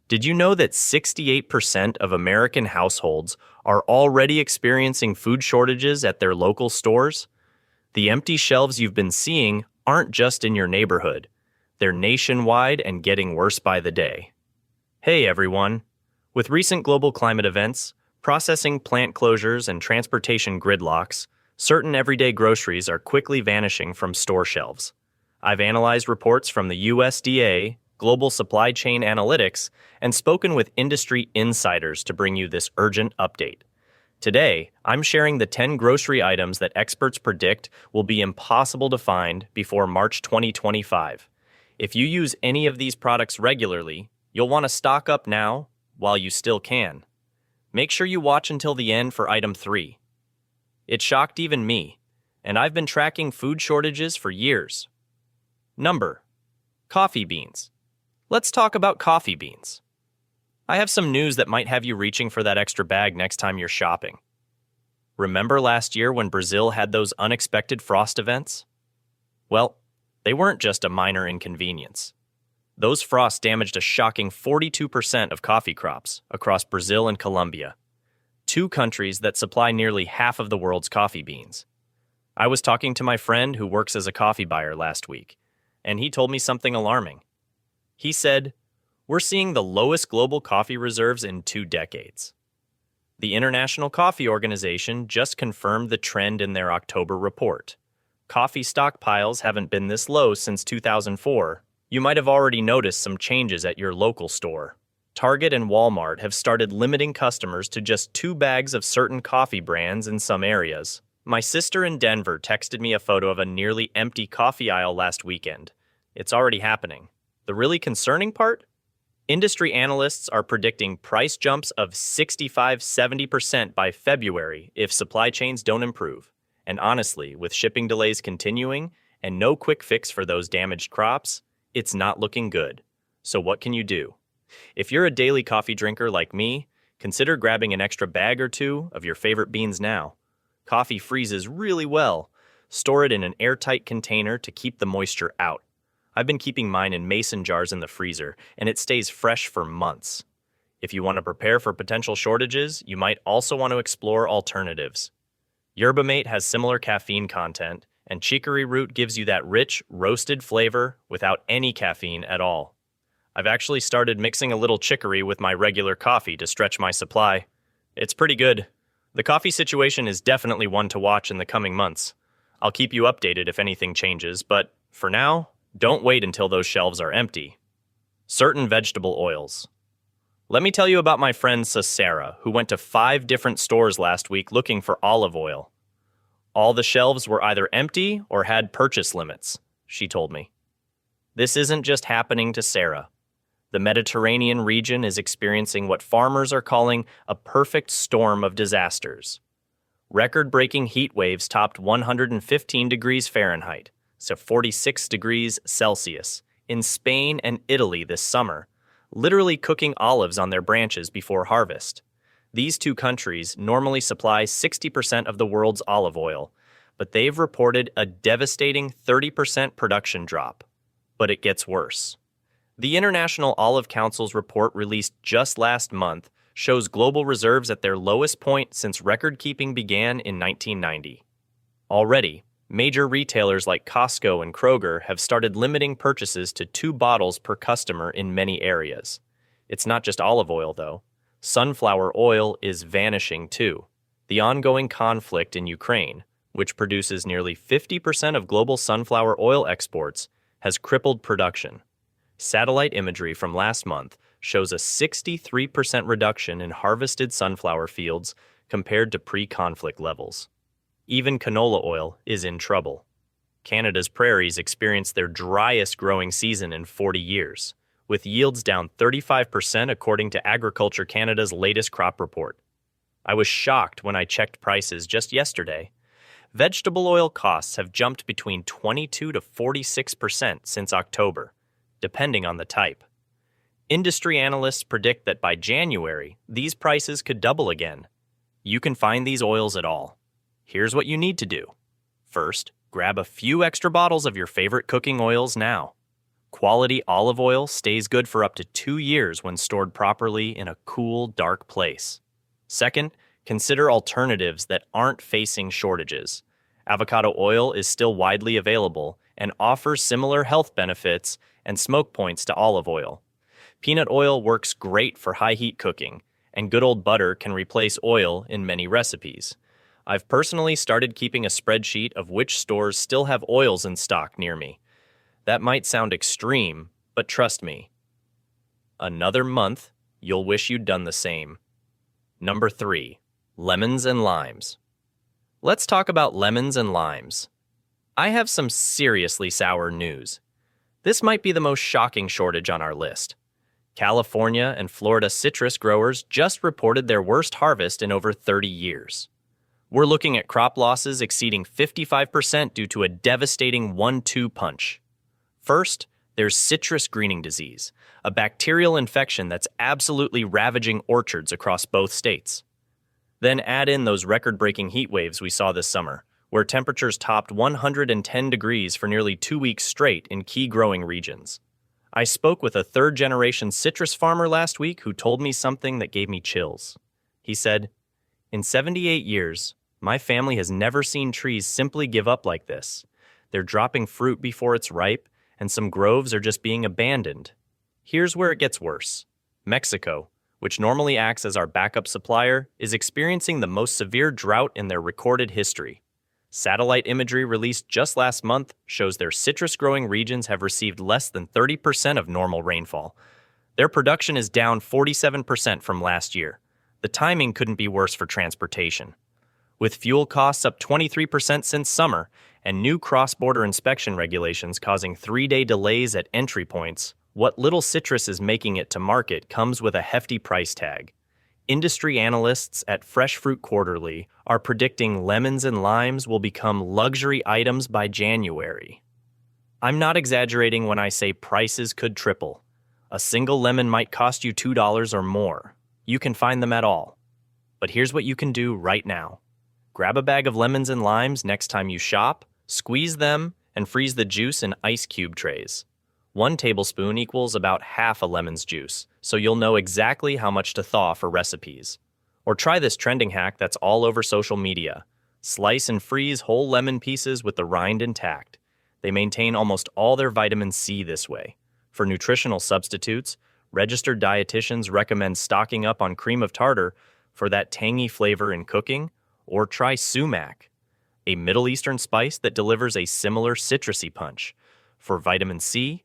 Did you know that 68% of American households are already experiencing food shortages at their local stores? The empty shelves you've been seeing aren't just in your neighborhood. They're nationwide and getting worse by the day. Hey everyone! With recent global climate events, processing plant closures, and transportation gridlocks, certain everyday groceries are quickly vanishing from store shelves. I've analyzed reports from the USDA, Global Supply Chain Analytics, and spoken with industry insiders to bring you this urgent update. Today, I'm sharing the 10 grocery items that experts predict will be impossible to find before March 2025. If you use any of these products regularly, you'll want to stock up now while you still can. Make sure you watch until the end for item 3. It shocked even me, and I've been tracking food shortages for years. Number: coffee beans. Let's talk about coffee beans. I have some news that might have you reaching for that extra bag next time you're shopping. Remember last year when Brazil had those unexpected frost events? Well, they weren't just a minor inconvenience. Those frosts damaged a shocking 42% of coffee crops across Brazil and Colombia, two countries that supply nearly half of the world's coffee beans. I was talking to my friend who works as a coffee buyer last week, and he told me something alarming. He said, "We're seeing the lowest global coffee reserves in 2 decades. The International Coffee Organization just confirmed the trend in their October report. Coffee stockpiles haven't been this low since 2004. You might have already noticed some changes at your local store. Target and Walmart have started limiting customers to just 2 bags of certain coffee brands in some areas. My sister in Denver texted me a photo of a nearly empty coffee aisle last weekend. It's already happening. The really concerning part? Industry analysts are predicting price jumps of 65–70% by February if supply chains don't improve. And honestly, with shipping delays continuing and no quick fix for those damaged crops, it's not looking good. So what can you do? If you're a daily coffee drinker like me, consider grabbing an extra bag or 2 of your favorite beans now. Coffee freezes really well. Store it in an airtight container to keep the moisture out. I've been keeping mine in mason jars in the freezer, and it stays fresh for months. If you want to prepare for potential shortages, you might also want to explore alternatives. Yerba mate has similar caffeine content, and chicory root gives you that rich, roasted flavor without any caffeine at all. I've actually started mixing a little chicory with my regular coffee to stretch my supply. It's pretty good. The coffee situation is definitely one to watch in the coming months. I'll keep you updated if anything changes, but for now, don't wait until those shelves are empty. Certain vegetable oils. Let me tell you about my friend Sarah, who went to 5 different stores last week looking for olive oil. All the shelves were either empty or had purchase limits, she told me. This isn't just happening to Sarah. The Mediterranean region is experiencing what farmers are calling a perfect storm of disasters. Record-breaking heat waves topped 115 degrees Fahrenheit, so 46 degrees Celsius, in Spain and Italy this summer, literally cooking olives on their branches before harvest. These 2 countries normally supply 60% of the world's olive oil, but they've reported a devastating 30% production drop. But it gets worse. The International Olive Council's report released just last month shows global reserves at their lowest point since record-keeping began in 1990. Already, major retailers like Costco and Kroger have started limiting purchases to 2 bottles per customer in many areas. It's not just olive oil, though. Sunflower oil is vanishing too. The ongoing conflict in Ukraine, which produces nearly 50% of global sunflower oil exports, has crippled production. Satellite imagery from last month shows a 63% reduction in harvested sunflower fields compared to pre-conflict levels. Even canola oil is in trouble. Canada's prairies experienced their driest growing season in 40 years, with yields down 35% according to Agriculture Canada's latest crop report. I was shocked when I checked prices just yesterday. Vegetable oil costs have jumped between 22 to 46% since October, depending on the type. Industry analysts predict that by January, these prices could double again. You can find these oils at all. Here's what you need to do. First, grab a few extra bottles of your favorite cooking oils now. Quality olive oil stays good for up to 2 years when stored properly in a cool, dark place. Second, consider alternatives that aren't facing shortages. Avocado oil is still widely available and offers similar health benefits and smoke points to olive oil. Peanut oil works great for high heat cooking, and good old butter can replace oil in many recipes. I've personally started keeping a spreadsheet of which stores still have oils in stock near me. That might sound extreme, but trust me. Another month, you'll wish you'd done the same. Number 3. Lemons and limes. Let's talk about lemons and limes. I have some seriously sour news. This might be the most shocking shortage on our list. California and Florida citrus growers just reported their worst harvest in over 30 years. We're looking at crop losses exceeding 55% due to a devastating 1-2 punch. First, there's citrus greening disease, a bacterial infection that's absolutely ravaging orchards across both states. Then add in those record-breaking heat waves we saw this summer, where temperatures topped 110 degrees for nearly 2 weeks straight in key growing regions. I spoke with a third-generation citrus farmer last week who told me something that gave me chills. He said, "In 78 years, my family has never seen trees simply give up like this. They're dropping fruit before it's ripe, and some groves are just being abandoned." Here's where it gets worse. Mexico, which normally acts as our backup supplier, is experiencing the most severe drought in their recorded history. Satellite imagery released just last month shows their citrus-growing regions have received less than 30% of normal rainfall. Their production is down 47% from last year. The timing couldn't be worse for transportation. With fuel costs up 23% since summer, and new cross-border inspection regulations causing 3-day delays at entry points, what little citrus is making it to market comes with a hefty price tag. Industry analysts at Fresh Fruit Quarterly are predicting lemons and limes will become luxury items by January. I'm not exaggerating when I say prices could triple. A single lemon might cost you $2 or more. You can find them at all. But here's what you can do right now. Grab a bag of lemons and limes next time you shop, squeeze them, and freeze the juice in ice cube trays. 1 tablespoon equals about half a lemon's juice, so you'll know exactly how much to thaw for recipes. Or try this trending hack that's all over social media. Slice and freeze whole lemon pieces with the rind intact. They maintain almost all their vitamin C this way. For nutritional substitutes, registered dietitians recommend stocking up on cream of tartar for that tangy flavor in cooking, or try sumac, a Middle Eastern spice that delivers a similar citrusy punch. For vitamin C,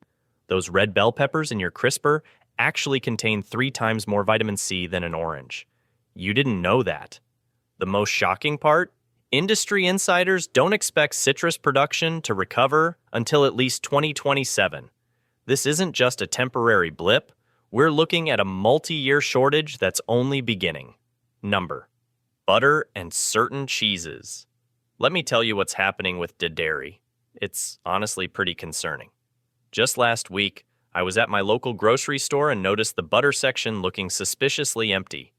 those red bell peppers in your crisper actually contain 3 times more vitamin C than an orange. You didn't know that. The most shocking part? Industry insiders don't expect citrus production to recover until at least 2027. This isn't just a temporary blip. We're looking at a multi-year shortage that's only beginning. Number: butter and certain cheeses. Let me tell you what's happening with dairy. It's honestly pretty concerning. Just last week, I was at my local grocery store and noticed the butter section looking suspiciously empty.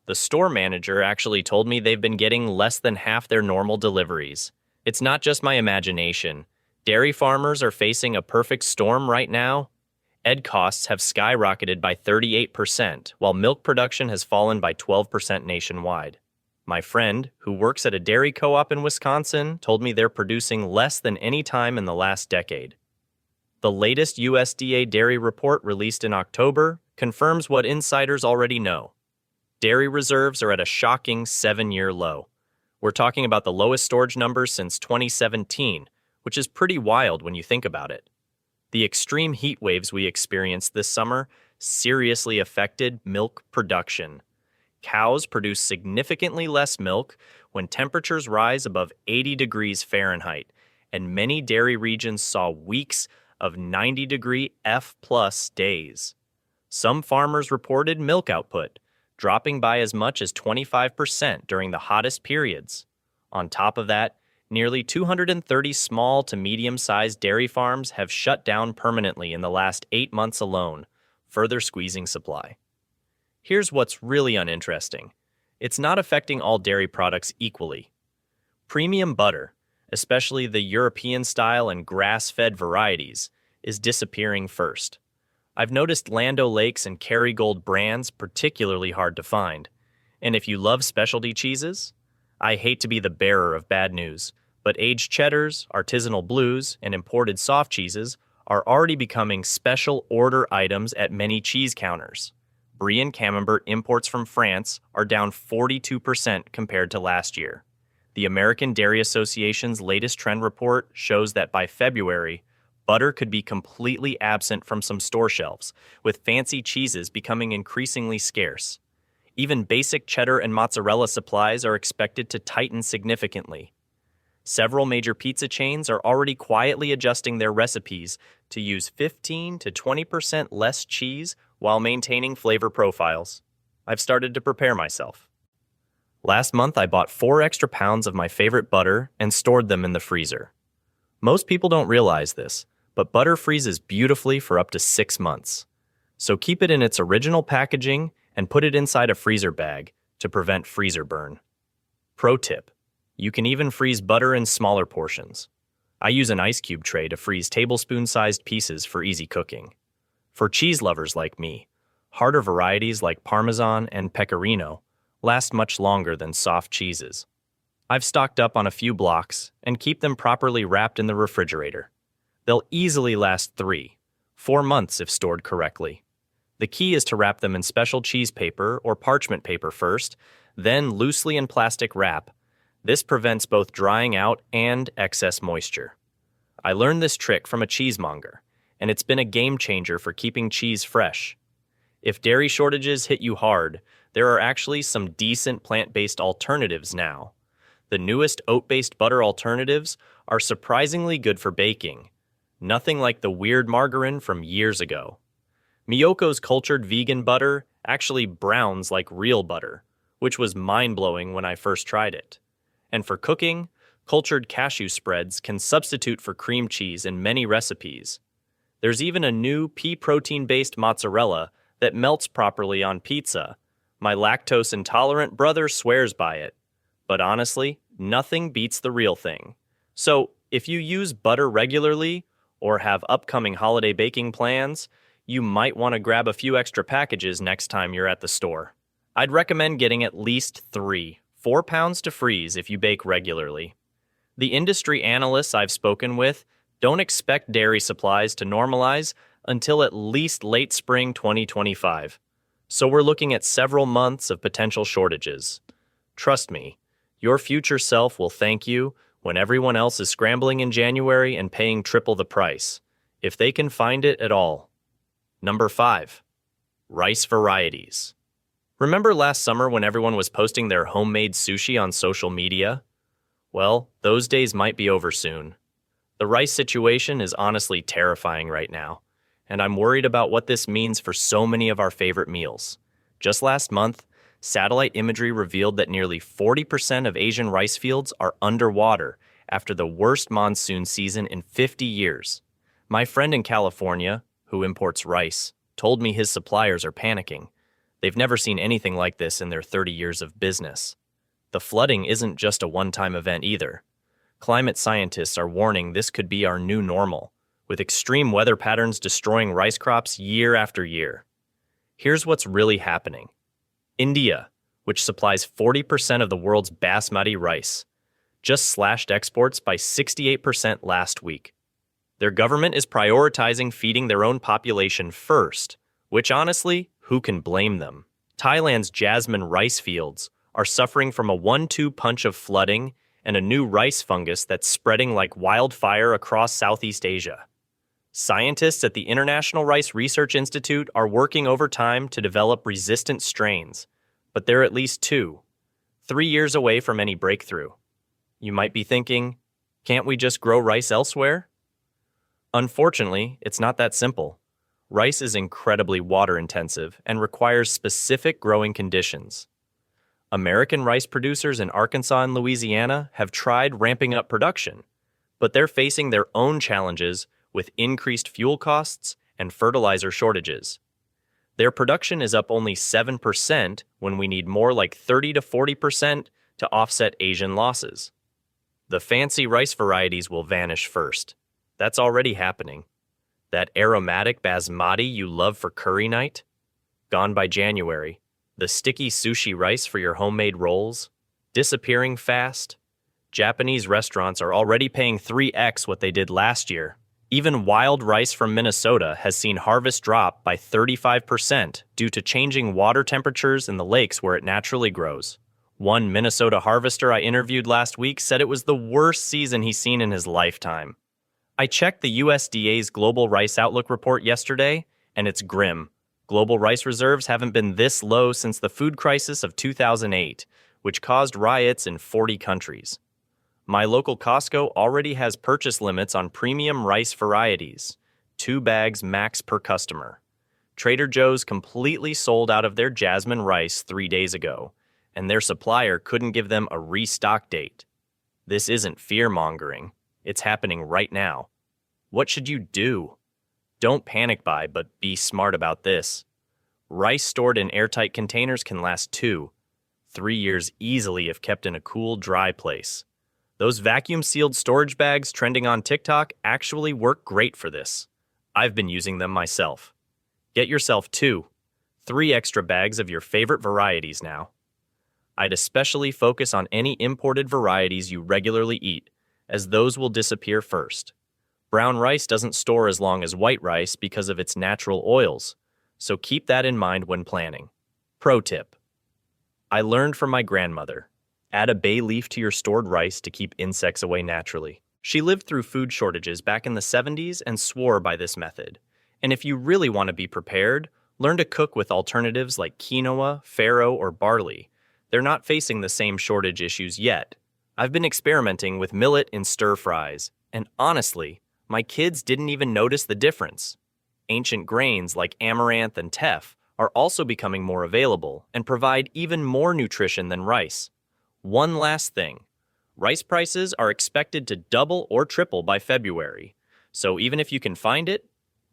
The store manager actually told me they've been getting less than half their normal deliveries. It's not just my imagination. Dairy farmers are facing a perfect storm right now. Egg costs have skyrocketed by 38%, while milk production has fallen by 12% nationwide. My friend, who works at a dairy co-op in Wisconsin, told me they're producing less than any time in the last decade. The latest USDA dairy report released in October confirms what insiders already know. Dairy reserves are at a shocking 7-year low. We're talking about the lowest storage numbers since 2017, which is pretty wild when you think about it. The extreme heat waves we experienced this summer seriously affected milk production. Cows produce significantly less milk when temperatures rise above 80 degrees Fahrenheit, and many dairy regions saw weeks of 90-degree F+ days. Some farmers reported milk output dropping by as much as 25% during the hottest periods. On top of that, nearly 230 small to medium-sized dairy farms have shut down permanently in the last 8 months alone, further squeezing supply. Here's what's really uninteresting. It's not affecting all dairy products equally. Premium butter, especially the European-style and grass-fed varieties, is disappearing first. I've noticed Land O'Lakes and Kerrygold brands particularly hard to find. And if you love specialty cheeses, I hate to be the bearer of bad news, but aged cheddars, artisanal blues, and imported soft cheeses are already becoming special order items at many cheese counters. Brie and Camembert imports from France are down 42% compared to last year. The American Dairy Association's latest trend report shows that by February, butter could be completely absent from some store shelves, with fancy cheeses becoming increasingly scarce. Even basic cheddar and mozzarella supplies are expected to tighten significantly. Several major pizza chains are already quietly adjusting their recipes to use 15 to 20% less cheese while maintaining flavor profiles. I've started to prepare myself. Last month, I bought 4 extra pounds of my favorite butter and stored them in the freezer. Most people don't realize this, but butter freezes beautifully for up to 6 months. So keep it in its original packaging and put it inside a freezer bag to prevent freezer burn. Pro tip: you can even freeze butter in smaller portions. I use an ice cube tray to freeze tablespoon-sized pieces for easy cooking. For cheese lovers like me, harder varieties like Parmesan and Pecorino last much longer than soft cheeses. I've stocked up on a few blocks and keep them properly wrapped in the refrigerator. They'll easily last 3-4 months if stored correctly. The key is to wrap them in special cheese paper or parchment paper first, then loosely in plastic wrap. This prevents both drying out and excess moisture. I learned this trick from a cheesemonger, and it's been a game changer for keeping cheese fresh. If dairy shortages hit you hard, there are actually some decent plant-based alternatives now. The newest oat-based butter alternatives are surprisingly good for baking. Nothing like the weird margarine from years ago. Miyoko's cultured vegan butter actually browns like real butter, which was mind-blowing when I first tried it. And for cooking, cultured cashew spreads can substitute for cream cheese in many recipes. There's even a new pea protein-based mozzarella that melts properly on pizza. My lactose-intolerant brother swears by it. But honestly, nothing beats the real thing. So, if you use butter regularly or have upcoming holiday baking plans, you might want to grab a few extra packages next time you're at the store. I'd recommend getting at least 3-4 pounds to freeze if you bake regularly. The industry analysts I've spoken with don't expect dairy supplies to normalize until at least late spring 2025. So we're looking at several months of potential shortages. Trust me, your future self will thank you when everyone else is scrambling in January and paying triple the price, if they can find it at all. Number 5. Rice varieties. Remember last summer when everyone was posting their homemade sushi on social media? Well, those days might be over soon. The rice situation is honestly terrifying right now, and I'm worried about what this means for so many of our favorite meals. Just last month, satellite imagery revealed that nearly 40% of Asian rice fields are underwater after the worst monsoon season in 50 years. My friend in California, who imports rice, told me his suppliers are panicking. They've never seen anything like this in their 30 years of business. The flooding isn't just a one-time event either. Climate scientists are warning this could be our new normal, with extreme weather patterns destroying rice crops year after year. Here's what's really happening. India, which supplies 40% of the world's basmati rice, just slashed exports by 68% last week. Their government is prioritizing feeding their own population first, which honestly, who can blame them? Thailand's jasmine rice fields are suffering from a 1-2 punch of flooding and a new rice fungus that's spreading like wildfire across Southeast Asia. Scientists at the International Rice Research Institute are working overtime to develop resistant strains, but they're at least 2-3 years away from any breakthrough. You might be thinking, can't we just grow rice elsewhere? Unfortunately, it's not that simple. Rice is incredibly water-intensive and requires specific growing conditions. American rice producers in Arkansas and Louisiana have tried ramping up production, but they're facing their own challenges with increased fuel costs and fertilizer shortages. Their production is up only 7% when we need more like 30 to 40% to offset Asian losses. The fancy rice varieties will vanish first. That's already happening. That aromatic basmati you love for curry night? Gone by January. The sticky sushi rice for your homemade rolls? Disappearing fast? Japanese restaurants are already paying 3x what they did last year. Even wild rice from Minnesota has seen harvest drop by 35% due to changing water temperatures in the lakes where it naturally grows. One Minnesota harvester I interviewed last week said it was the worst season he's seen in his lifetime. I checked the USDA's Global Rice Outlook report yesterday, and it's grim. Global rice reserves haven't been this low since the food crisis of 2008, which caused riots in 40 countries. My local Costco already has purchase limits on premium rice varieties, 2 bags max per customer. Trader Joe's completely sold out of their jasmine rice 3 days ago, and their supplier couldn't give them a restock date. This isn't fear-mongering. It's happening right now. What should you do? Don't panic buy, but be smart about this. Rice stored in airtight containers can last 2-3 years easily if kept in a cool, dry place. Those vacuum-sealed storage bags trending on TikTok actually work great for this. I've been using them myself. Get yourself 2-3 extra bags of your favorite varieties now. I'd especially focus on any imported varieties you regularly eat, as those will disappear first. Brown rice doesn't store as long as white rice because of its natural oils, so keep that in mind when planning. Pro tip. I learned from my grandmother. Add a bay leaf to your stored rice to keep insects away naturally. She lived through food shortages back in the 70s and swore by this method. And if you really want to be prepared, learn to cook with alternatives like quinoa, farro, or barley. They're not facing the same shortage issues yet. I've been experimenting with millet in stir fries, and honestly, my kids didn't even notice the difference. Ancient grains like amaranth and teff are also becoming more available and provide even more nutrition than rice. One last thing. Rice prices are expected to double or triple by February, so even if you can find it,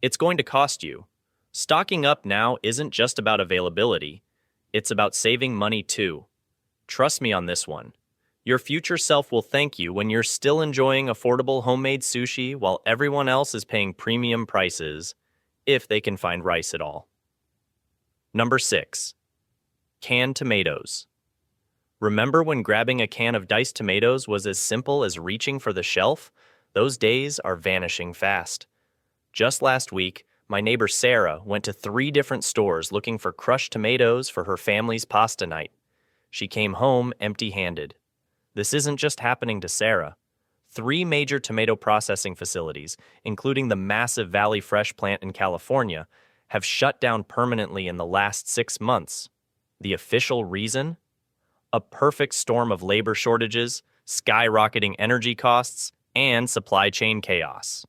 it's going to cost you. Stocking up now isn't just about availability, it's about saving money too. Trust me on this one. Your future self will thank you when you're still enjoying affordable homemade sushi while everyone else is paying premium prices, if they can find rice at all. Number 6. Canned tomatoes. Remember when grabbing a can of diced tomatoes was as simple as reaching for the shelf? Those days are vanishing fast. Just last week, my neighbor Sarah went to 3 different stores looking for crushed tomatoes for her family's pasta night. She came home empty-handed. This isn't just happening to Sarah. 3 major tomato processing facilities, including the massive Valley Fresh plant in California, have shut down permanently in the last 6 months. The official reason? A perfect storm of labor shortages, skyrocketing energy costs, and supply chain chaos.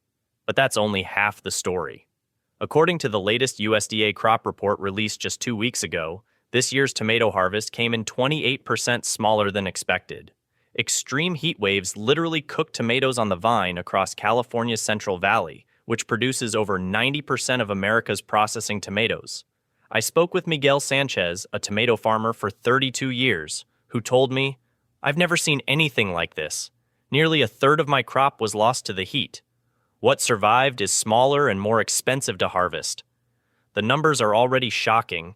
But that's only half the story. According to the latest USDA crop report released just 2 weeks ago, this year's tomato harvest came in 28% smaller than expected. Extreme heat waves literally cooked tomatoes on the vine across California's Central Valley, which produces over 90% of America's processing tomatoes. I spoke with Miguel Sanchez, a tomato farmer for 32 years, who told me, "I've never seen anything like this. Nearly a third of my crop was lost to the heat. What survived is smaller and more expensive to harvest." The numbers are already shocking.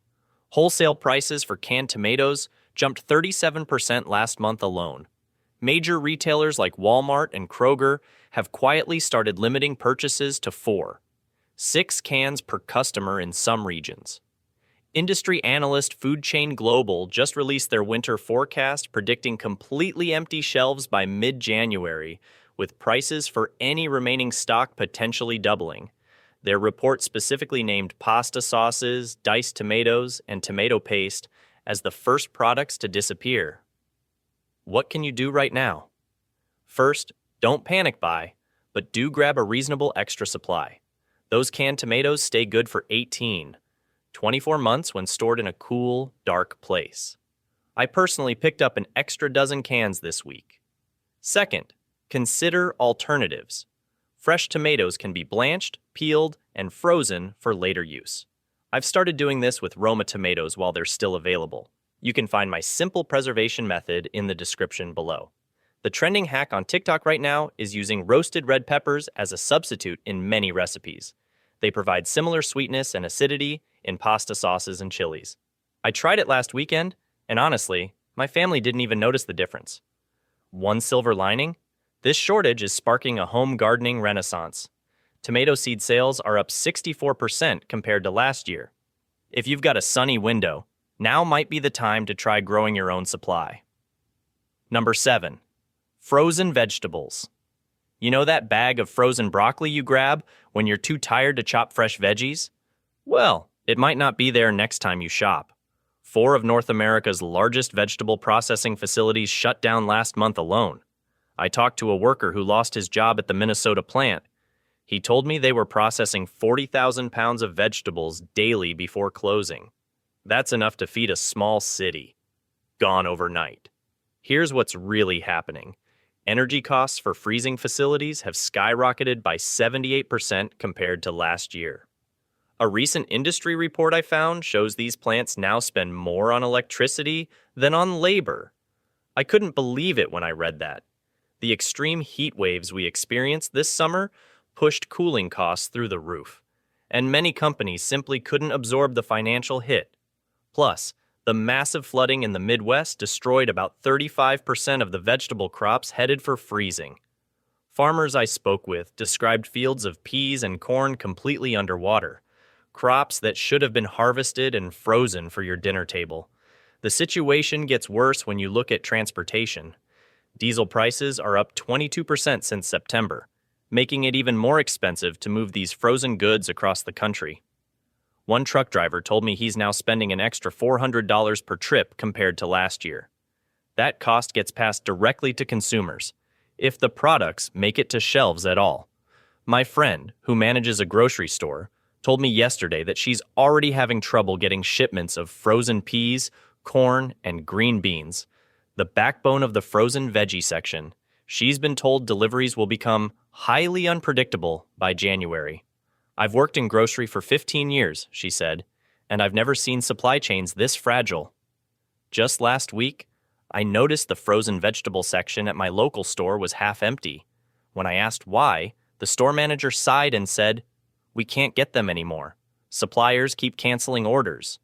Wholesale prices for canned tomatoes jumped 37% last month alone. Major retailers like Walmart and Kroger have quietly started limiting purchases to 4-6 cans per customer in some regions. Industry analyst Food Chain Global just released their winter forecast predicting completely empty shelves by mid-January, with prices for any remaining stock potentially doubling. Their report specifically named pasta sauces, diced tomatoes, and tomato paste as the first products to disappear. What can you do right now? First, don't panic buy, but do grab a reasonable extra supply. Those canned tomatoes stay good for 18-24 months when stored in a cool, dark place. I personally picked up an extra dozen cans this week. Second, consider alternatives. Fresh tomatoes can be blanched, peeled, and frozen for later use. I've started doing this with Roma tomatoes while they're still available. You can find my simple preservation method in the description below. The trending hack on TikTok right now is using roasted red peppers as a substitute in many recipes. They provide similar sweetness and acidity in pasta sauces and chilies. I tried it last weekend, and honestly, my family didn't even notice the difference. One silver lining? This shortage is sparking a home gardening renaissance. Tomato seed sales are up 64% compared to last year. If you've got a sunny window, now might be the time to try growing your own supply. Number 7. Frozen vegetables. You know that bag of frozen broccoli you grab when you're too tired to chop fresh veggies? Well, it might not be there next time you shop. 4 of North America's largest vegetable processing facilities shut down last month alone. I talked to a worker who lost his job at the Minnesota plant. He told me they were processing 40,000 pounds of vegetables daily before closing. That's enough to feed a small city. Gone overnight. Here's what's really happening. Energy costs for freezing facilities have skyrocketed by 78% compared to last year. A recent industry report I found shows these plants now spend more on electricity than on labor. I couldn't believe it when I read that. The extreme heat waves we experienced this summer pushed cooling costs through the roof, and many companies simply couldn't absorb the financial hit. Plus, the massive flooding in the Midwest destroyed about 35% of the vegetable crops headed for freezing. Farmers I spoke with described fields of peas and corn completely underwater, crops that should have been harvested and frozen for your dinner table. The situation gets worse when you look at transportation. Diesel prices are up 22% since September, making it even more expensive to move these frozen goods across the country. One truck driver told me he's now spending an extra $400 per trip compared to last year. That cost gets passed directly to consumers, if the products make it to shelves at all. My friend, who manages a grocery store, told me yesterday that she's already having trouble getting shipments of frozen peas, corn, and green beans, the backbone of the frozen veggie section. She's been told deliveries will become highly unpredictable by January. I've worked in grocery for 15 years, she said, and I've never seen supply chains this fragile. Just last week, I noticed the frozen vegetable section at my local store was half empty. When I asked why, the store manager sighed and said, "We can't get them anymore. Suppliers keep canceling orders."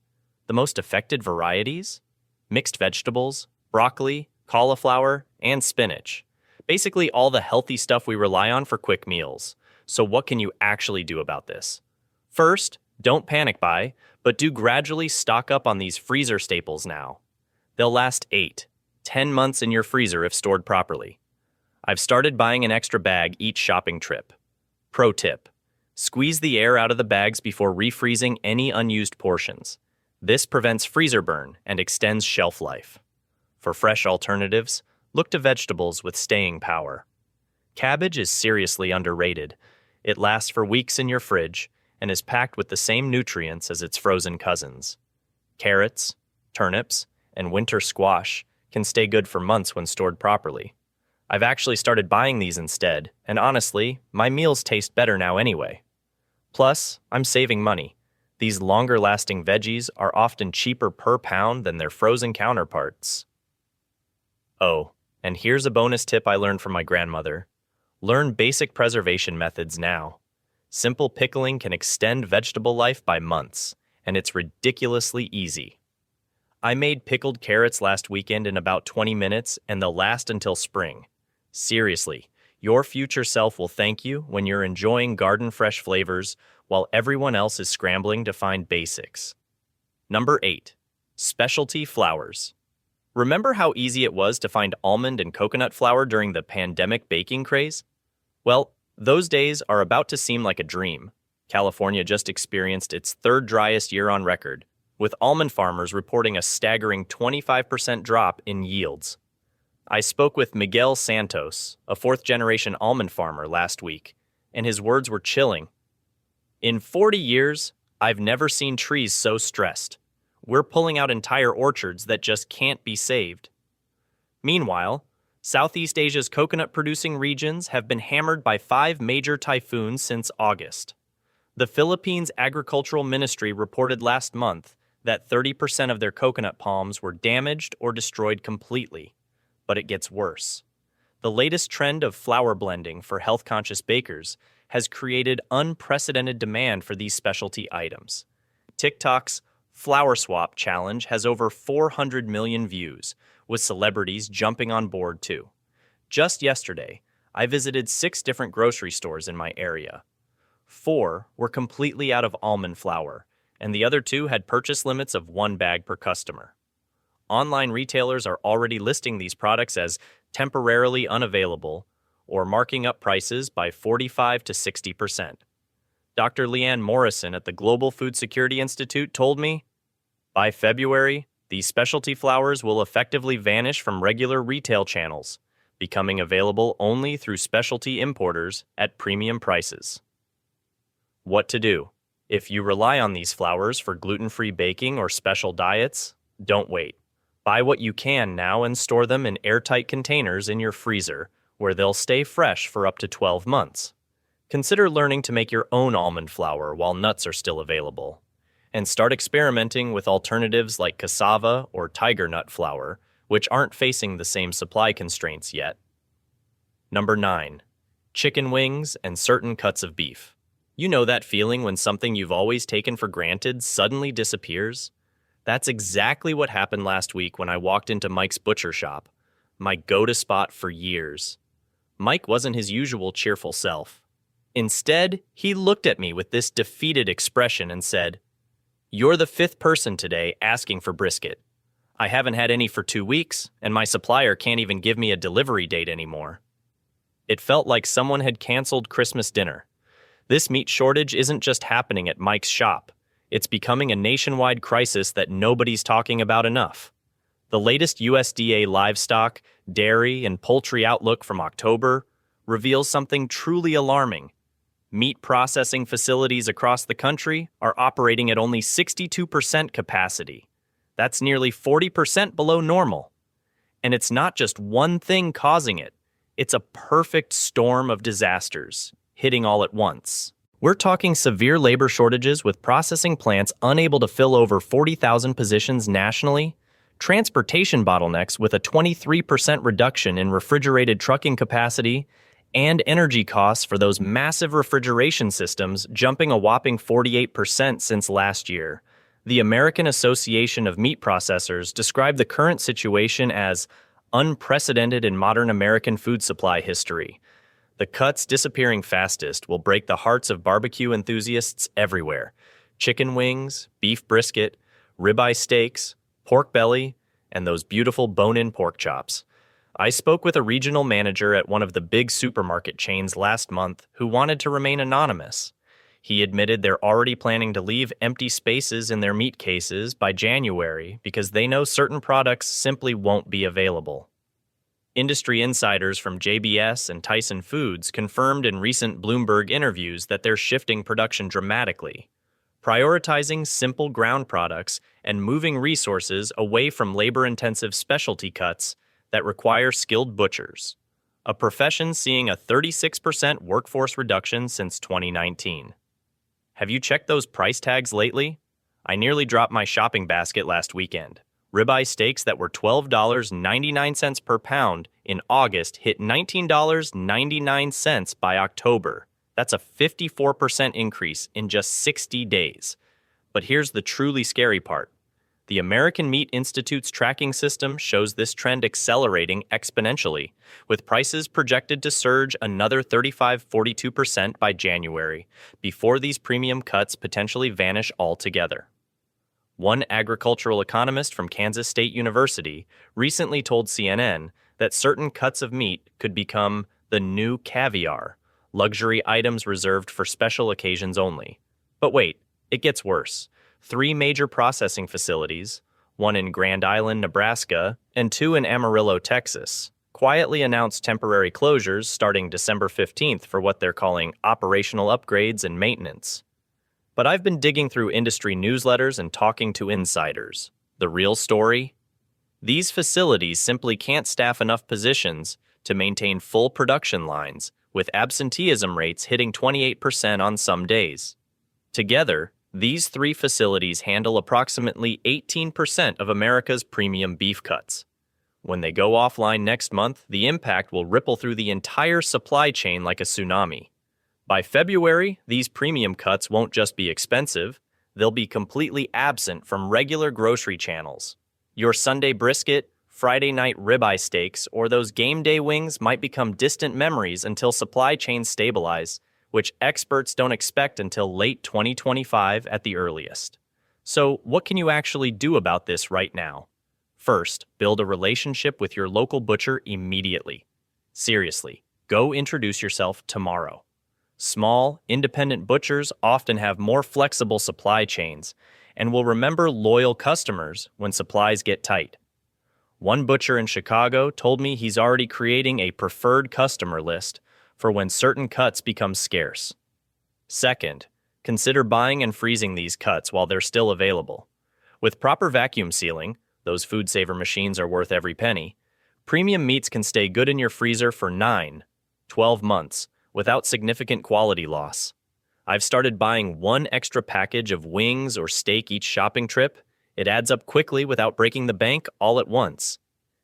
The most affected varieties? Mixed vegetables, broccoli, cauliflower, and spinach. Basically all the healthy stuff we rely on for quick meals. So what can you actually do about this? First, don't panic buy, but do gradually stock up on these freezer staples now. They'll last 8-10 months in your freezer if stored properly. I've started buying an extra bag each shopping trip. Pro tip: squeeze the air out of the bags before refreezing any unused portions. This prevents freezer burn and extends shelf life. For fresh alternatives, look to vegetables with staying power. Cabbage is seriously underrated. It lasts for weeks in your fridge and is packed with the same nutrients as its frozen cousins. Carrots, turnips, and winter squash can stay good for months when stored properly. I've actually started buying these instead, and honestly, my meals taste better now anyway. Plus, I'm saving money. These longer-lasting veggies are often cheaper per pound than their frozen counterparts. Oh, and here's a bonus tip I learned from my grandmother. Learn basic preservation methods now. Simple pickling can extend vegetable life by months, and it's ridiculously easy. I made pickled carrots last weekend in about 20 minutes, and they'll last until spring. Seriously, your future self will thank you when you're enjoying garden-fresh flavors while everyone else is scrambling to find basics. Number 8. Specialty flours. Remember how easy it was to find almond and coconut flour during the pandemic baking craze? Well, those days are about to seem like a dream. California just experienced its third driest year on record, with almond farmers reporting a staggering 25% drop in yields. I spoke with Miguel Santos, a fourth-generation almond farmer, last week, and his words were chilling. "In 40 years, I've never seen trees so stressed. We're pulling out entire orchards that just can't be saved." Meanwhile, Southeast Asia's coconut-producing regions have been hammered by 5 major typhoons since August. The Philippines Agricultural Ministry reported last month that 30% of their coconut palms were damaged or destroyed completely. But it gets worse. The latest trend of flour blending for health-conscious bakers has created unprecedented demand for these specialty items. TikTok's Flower Swap Challenge has over 400 million views, with celebrities jumping on board too. Just yesterday, I visited 6 different grocery stores in my area. 4 were completely out of almond flour, and the other 2 had purchase limits of 1 bag per customer. Online retailers are already listing these products as temporarily unavailable or marking up prices by 45 to 60%. Dr. Leanne Morrison at the Global Food Security Institute told me, by February, these specialty flours will effectively vanish from regular retail channels, becoming available only through specialty importers at premium prices. What to do? If you rely on these flours for gluten-free baking or special diets, don't wait. Buy what you can now and store them in airtight containers in your freezer, where they'll stay fresh for up to 12 months. Consider learning to make your own almond flour while nuts are still available. And start experimenting with alternatives like cassava or tiger nut flour, which aren't facing the same supply constraints yet. Number 9. Chicken wings and certain cuts of beef. You know that feeling when something you've always taken for granted suddenly disappears? That's exactly what happened last week when I walked into Mike's butcher shop, my go-to spot for years. Mike wasn't his usual cheerful self. Instead, he looked at me with this defeated expression and said, "You're the 5th person today asking for brisket. I haven't had any for 2 weeks, and my supplier can't even give me a delivery date anymore." It felt like someone had canceled Christmas dinner. This meat shortage isn't just happening at Mike's shop. It's becoming a nationwide crisis that nobody's talking about enough. The latest USDA livestock, dairy, and poultry outlook from October reveals something truly alarming. Meat processing facilities across the country are operating at only 62% capacity. That's nearly 40% below normal. And it's not just one thing causing it. It's a perfect storm of disasters, hitting all at once. We're talking severe labor shortages with processing plants unable to fill over 40,000 positions nationally, transportation bottlenecks with a 23% reduction in refrigerated trucking capacity, and energy costs for those massive refrigeration systems jumping a whopping 48% since last year. The American Association of Meat Processors described the current situation as unprecedented in modern American food supply history. The cuts disappearing fastest will break the hearts of barbecue enthusiasts everywhere. Chicken wings, beef brisket, ribeye steaks, pork belly, and those beautiful bone-in pork chops. I spoke with a regional manager at one of the big supermarket chains last month who wanted to remain anonymous. He admitted they're already planning to leave empty spaces in their meat cases by January because they know certain products simply won't be available. Industry insiders from JBS and Tyson Foods confirmed in recent Bloomberg interviews that they're shifting production dramatically, prioritizing simple ground products and moving resources away from labor-intensive specialty cuts that require skilled butchers, a profession seeing a 36% workforce reduction since 2019. Have you checked those price tags lately? I nearly dropped my shopping basket last weekend. Ribeye steaks that were $12.99 per pound in August hit $19.99 by October. That's a 54% increase in just 60 days. But here's the truly scary part. The American Meat Institute's tracking system shows this trend accelerating exponentially, with prices projected to surge another 35–42% by January, before these premium cuts potentially vanish altogether. One agricultural economist from Kansas State University recently told CNN that certain cuts of meat could become the new caviar, luxury items reserved for special occasions only. But wait, it gets worse. 3 major processing facilities, one in Grand Island, Nebraska, and 2 in Amarillo, Texas, quietly announced temporary closures starting December 15th for what they're calling operational upgrades and maintenance. But I've been digging through industry newsletters and talking to insiders. The real story? These facilities simply can't staff enough positions to maintain full production lines, with absenteeism rates hitting 28% on some days. Together, these 3 facilities handle approximately 18% of America's premium beef cuts. When they go offline next month, the impact will ripple through the entire supply chain like a tsunami. By February, these premium cuts won't just be expensive, they'll be completely absent from regular grocery channels. Your Sunday brisket, Friday night ribeye steaks, or those game day wings might become distant memories until supply chains stabilize, which experts don't expect until late 2025 at the earliest. So, what can you actually do about this right now? First, build a relationship with your local butcher immediately. Seriously, go introduce yourself tomorrow. Small, independent butchers often have more flexible supply chains and will remember loyal customers when supplies get tight. One butcher in Chicago told me he's already creating a preferred customer list for when certain cuts become scarce. Second, consider buying and freezing these cuts while they're still available. With proper vacuum sealing, those food saver machines are worth every penny, premium meats can stay good in your freezer for 9-12 months without significant quality loss. I've started buying one extra package of wings or steak each shopping trip. It adds up quickly without breaking the bank all at once.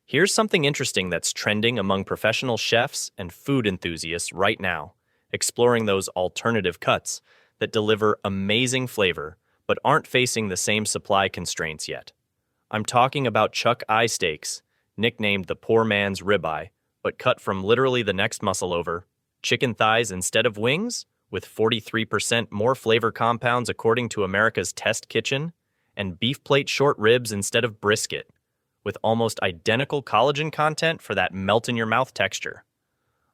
Here's something interesting that's trending among professional chefs and food enthusiasts right now, exploring those alternative cuts that deliver amazing flavor but aren't facing the same supply constraints yet. I'm talking about chuck eye steaks, nicknamed the poor man's ribeye, but cut from literally the next muscle over, chicken thighs instead of wings, with 43% more flavor compounds according to America's Test Kitchen, and beef plate short ribs instead of brisket, with almost identical collagen content for that melt-in-your-mouth texture.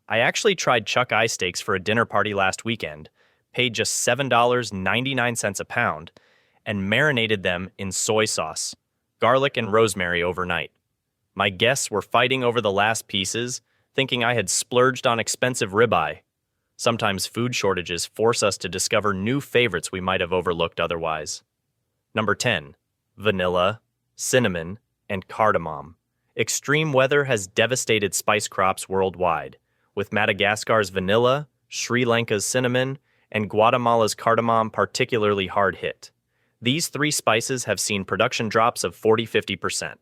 I actually tried chuck eye steaks for a dinner party last weekend, paid just $7.99 a pound, and marinated them in soy sauce, garlic, and rosemary overnight. My guests were fighting over the last pieces, thinking I had splurged on expensive ribeye. Sometimes food shortages force us to discover new favorites we might have overlooked otherwise. Number 10. Vanilla, cinnamon, and cardamom. Extreme weather has devastated spice crops worldwide, with Madagascar's vanilla, Sri Lanka's cinnamon, and Guatemala's cardamom particularly hard hit. These three spices have seen production drops of 40-50%.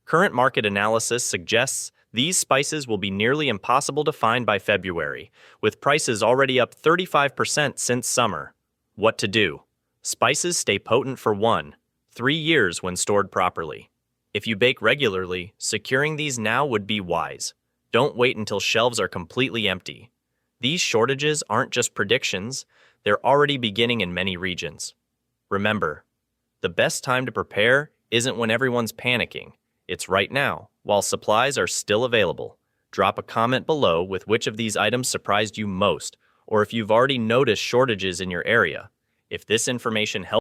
Current market analysis suggests these spices will be nearly impossible to find by February, with prices already up 35% since summer. What to do? Spices stay potent for 1-3 years when stored properly. If you bake regularly, securing these now would be wise. Don't wait until shelves are completely empty. These shortages aren't just predictions, they're already beginning in many regions. Remember, the best time to prepare isn't when everyone's panicking. It's right now, while supplies are still available. Drop a comment below with which of these items surprised you most, or if you've already noticed shortages in your area. If this information helps